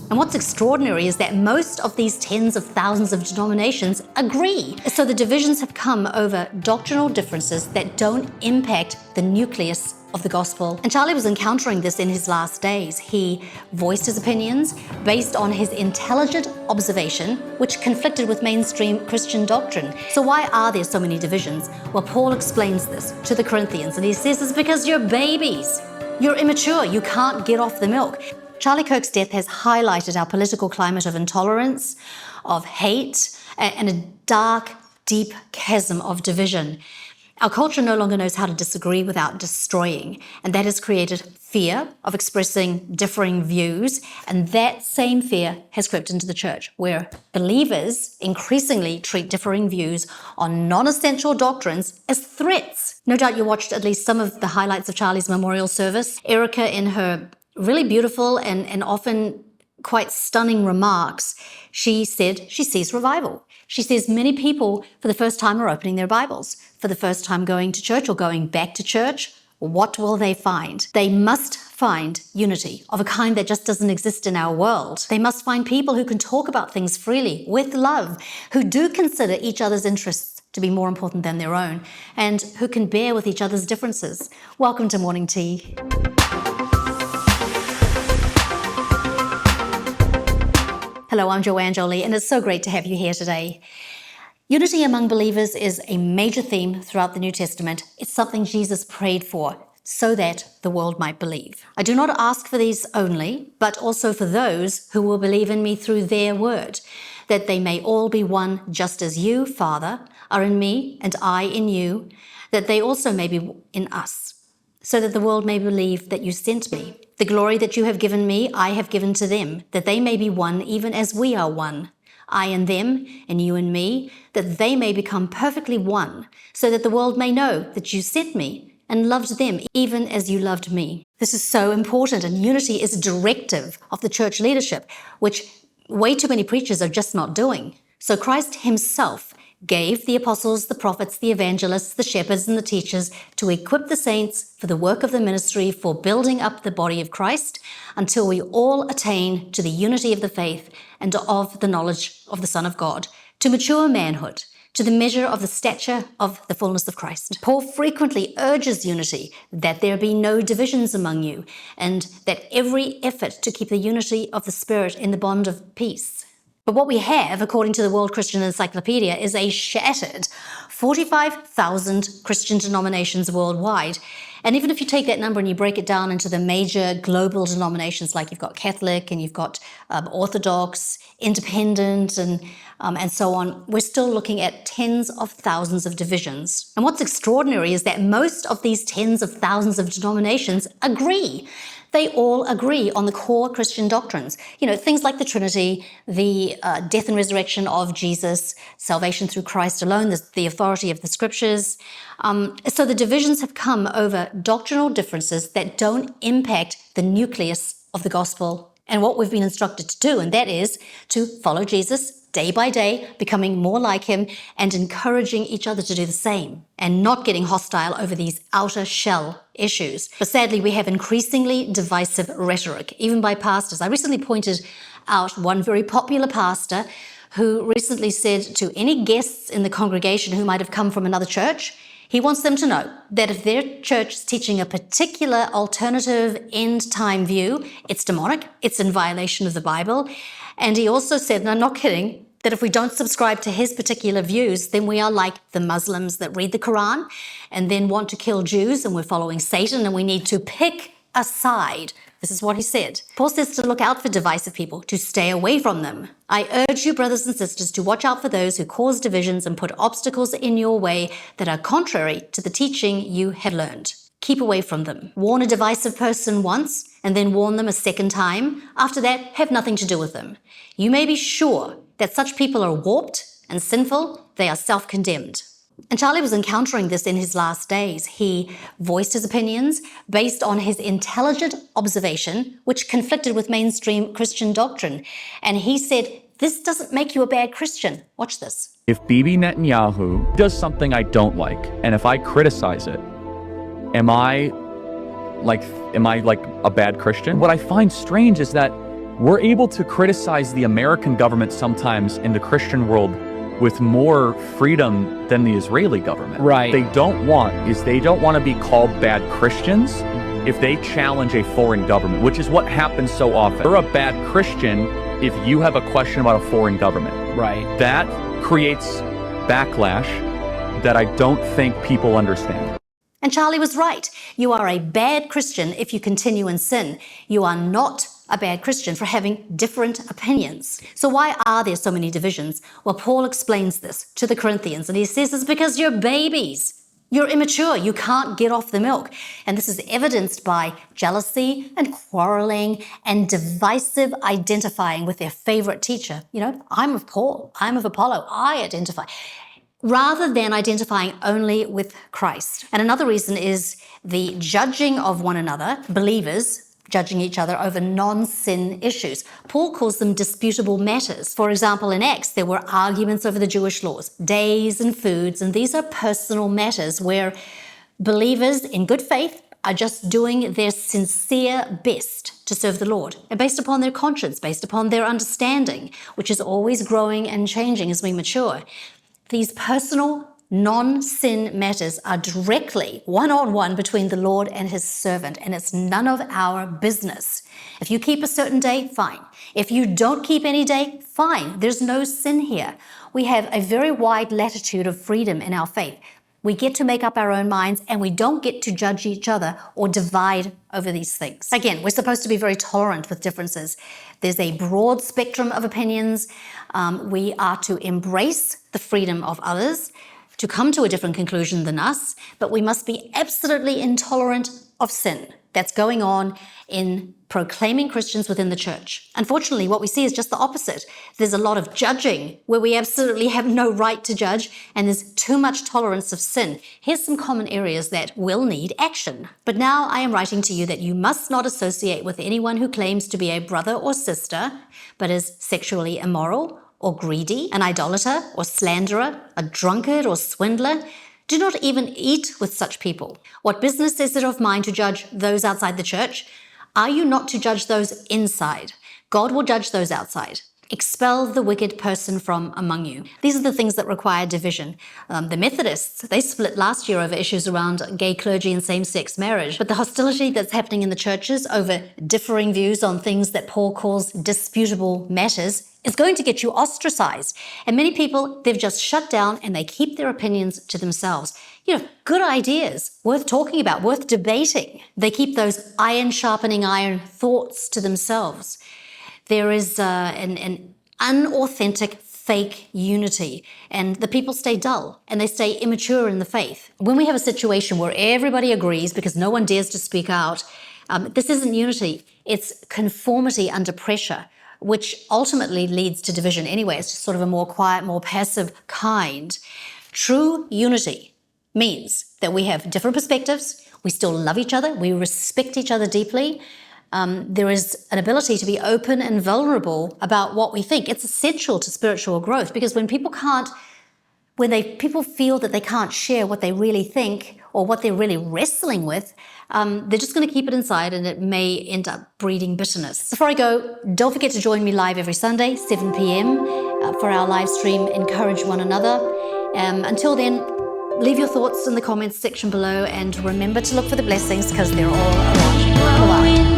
And what's extraordinary is that most of these tens of thousands of denominations agree. So the divisions have come over doctrinal differences that don't impact the nucleus of the gospel. And Charlie was encountering this in his last days. He voiced his opinions based on his intelligent observation, which conflicted with mainstream Christian doctrine. So why are there so many divisions? Well, Paul explains this to the Corinthians, and he says it's because you're babies. You're immature. You can't get off the milk. Charlie Kirk's death has highlighted our political climate of intolerance, of hate, and a dark, deep chasm of division. Our culture no longer knows how to disagree without destroying, and that has created fear of expressing differing views, and that same fear has crept into the church, where believers increasingly treat differing views on non-essential doctrines as threats. No doubt you watched at least some of the highlights of Charlie's memorial service. Erika, in her really beautiful and often quite stunning remarks, she said she sees revival. She says many people for the first time are opening their Bibles, for the first time going to church or going back to church. What will they find? They must find unity of a kind that just doesn't exist in our world. They must find people who can talk about things freely, with love, who do consider each other's interests to be more important than their own, and who can bear with each other's differences. Welcome to Morning Tea. Hello, I'm Joanne, and it's so great to have you here today. Unity among believers is a major theme throughout the New Testament. It's something Jesus prayed for so that the world might believe. I do not ask for these only, but also for those who will believe in me through their word, that they may all be one, just as you, Father, are in me and I in you, that they also may be in us, so that the world may believe that you sent me. The glory that you have given me, I have given to them, that they may be one even as we are one. I and them, and you and me, that they may become perfectly one, so that the world may know that you sent me and loved them even as you loved me. This is so important, and unity is a directive of the church leadership, which way too many preachers are just not doing. So Christ himself gave the apostles, the prophets, the evangelists, the shepherds, and the teachers to equip the saints for the work of the ministry, for building up the body of Christ, until we all attain to the unity of the faith and of the knowledge of the Son of God, to mature manhood, to the measure of the stature of the fullness of Christ. Paul frequently urges unity, that there be no divisions among you, and that every effort to keep the unity of the Spirit in the bond of peace. But what we have, according to the World Christian Encyclopedia, is a shattered 45,000 Christian denominations worldwide. And even if you take that number and you break it down into the major global denominations, like you've got Catholic and you've got Orthodox, Independent, and so on, we're still looking at tens of thousands of divisions. And what's extraordinary is that most of these tens of thousands of denominations agree. They all agree on the core Christian doctrines. You know, things like the Trinity, the death and resurrection of Jesus, salvation through Christ alone, the authority of the Scriptures. So the divisions have come over doctrinal differences that don't impact the nucleus of the gospel and what we've been instructed to do, and that is to follow Jesus day by day, becoming more like him and encouraging each other to do the same, and not getting hostile over these outer shell issues. But sadly, we have increasingly divisive rhetoric, even by pastors. I recently pointed out one very popular pastor who recently said to any guests in the congregation who might have come from another church, he wants them to know that if their church is teaching a particular alternative end-time view, it's demonic, it's in violation of the Bible. And he also said, and I'm not kidding, that if we don't subscribe to his particular views, then we are like the Muslims that read the Quran and then want to kill Jews, and we're following Satan, and we need to pick a side. This is what he said. Paul says to look out for divisive people, to stay away from them. I urge you, brothers and sisters, to watch out for those who cause divisions and put obstacles in your way that are contrary to the teaching you have learned. Keep away from them. Warn a divisive person once, and then warn them a second time. After that, have nothing to do with them. You may be sure that such people are warped and sinful. They are self-condemned. And Charlie was encountering this in his last days. He voiced his opinions based on his intelligent observation, which conflicted with mainstream Christian doctrine. And he said, this doesn't make you a bad Christian. Watch this. If Bibi Netanyahu does something I don't like, and if I criticize it, am I like a bad Christian? What I find strange is that We're able to criticize the American government sometimes in the Christian world with more freedom than the Israeli government. Right. They don't want to be called bad Christians if they challenge a foreign government, which is what happens so often. You're a bad Christian if you have a question about a foreign government. Right. That creates backlash that I don't think people understand. And Charlie was right. You are a bad Christian if you continue in sin. You are not a bad Christian for having different opinions. So why are there so many divisions? Well, Paul explains this to the Corinthians, and he says it's because you're babies. You're immature. You can't get off the milk. And this is evidenced by jealousy and quarreling and divisive identifying with their favorite teacher. You know, I'm of Paul. I'm of Apollo. I identify. Rather than identifying only with Christ. And another reason is the judging of one another, believers judging each other over non-sin issues. Paul calls them disputable matters. For example, in Acts, there were arguments over the Jewish laws, days and foods, and these are personal matters where believers in good faith are just doing their sincere best to serve the Lord, and based upon their conscience, based upon their understanding, which is always growing and changing as we mature. These personal, non-sin matters are directly one-on-one between the Lord and his servant, and it's none of our business. If you keep a certain day, fine. If you don't keep any day, fine. There's no sin here. We have a very wide latitude of freedom in our faith. We get to make up our own minds, and we don't get to judge each other or divide over these things. Again, we're supposed to be very tolerant with differences. There's a broad spectrum of opinions. We are to embrace the freedom of others to come to a different conclusion than us, but we must be absolutely intolerant of sin that's going on in proclaiming Christians within the church. Unfortunately, what we see is just the opposite. There's a lot of judging where we absolutely have no right to judge, and there's too much tolerance of sin. Here's some common areas that will need action. But now I am writing to you that you must not associate with anyone who claims to be a brother or sister, but is sexually immoral, or greedy, an idolater or slanderer, a drunkard or swindler. Do not even eat with such people. What business is it of mine to judge those outside the church? Are you not to judge those inside? God will judge those outside. Expel the wicked person from among you. These are the things that require division. The Methodists, they split last year over issues around gay clergy and same-sex marriage. But the hostility that's happening in the churches over differing views on things that Paul calls disputable matters is going to get you ostracized. And many people, they've just shut down and they keep their opinions to themselves. You know, good ideas, worth talking about, worth debating. They keep those iron sharpening iron thoughts to themselves. There is an unauthentic, fake unity, and the people stay dull and they stay immature in the faith. When we have a situation where everybody agrees because no one dares to speak out, this isn't unity, it's conformity under pressure, which ultimately leads to division anyway. It's just sort of a more quiet, more passive kind. True unity means that we have different perspectives, we still love each other, we respect each other deeply. There is an ability to be open and vulnerable about what we think. It's essential to spiritual growth, because when people feel that they can't share what they really think or what they're really wrestling with, they're just going to keep it inside, and it may end up breeding bitterness. Before I go, don't forget to join me live every Sunday, 7 p.m. For our live stream, Encourage One Another. Until then, leave your thoughts in the comments section below, and remember to look for the blessings because they're all around you. Bye-bye.